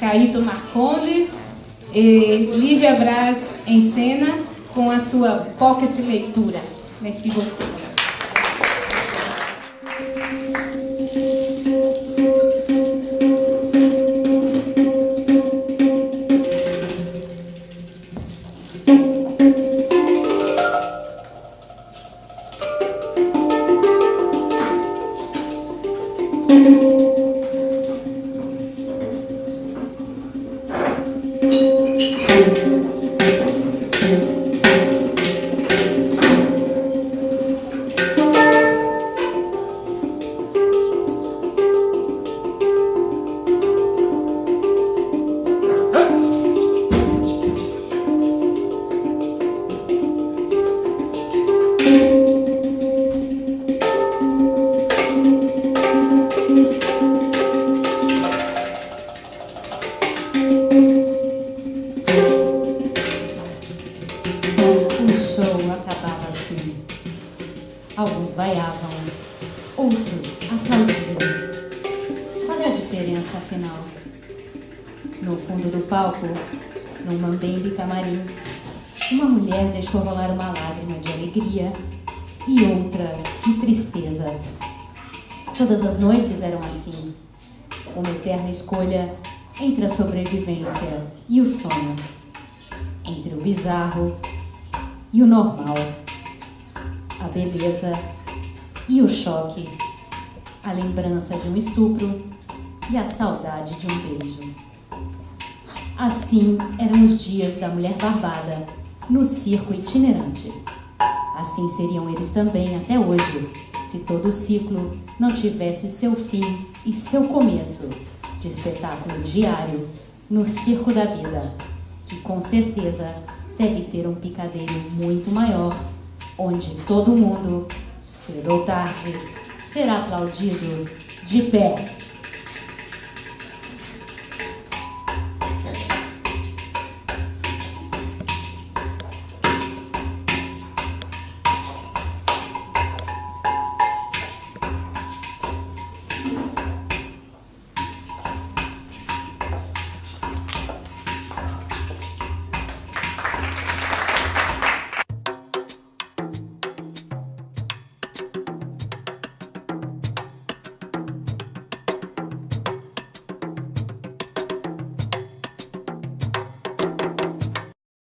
Caíto Marcondes e Lígia Braz em cena com a sua pocket leitura. Merci beaucoup. Alguns vaiavam, outros aplaudiam. Qual é a diferença, afinal? No fundo do palco, num mambembe camarim, uma mulher deixou rolar uma lágrima de alegria e outra de tristeza. Todas as noites eram assim, uma eterna escolha entre a sobrevivência e o sonho, entre o bizarro e o normal, a beleza e o choque, a lembrança de um estupro e a saudade de um beijo. Assim eram os dias da mulher barbada no circo itinerante. Assim seriam eles também até hoje, se todo o ciclo não tivesse seu fim e seu começo de espetáculo diário no circo da vida, que com certeza deve ter um picadeiro muito maior, onde todo mundo, cedo ou tarde, será aplaudido de pé.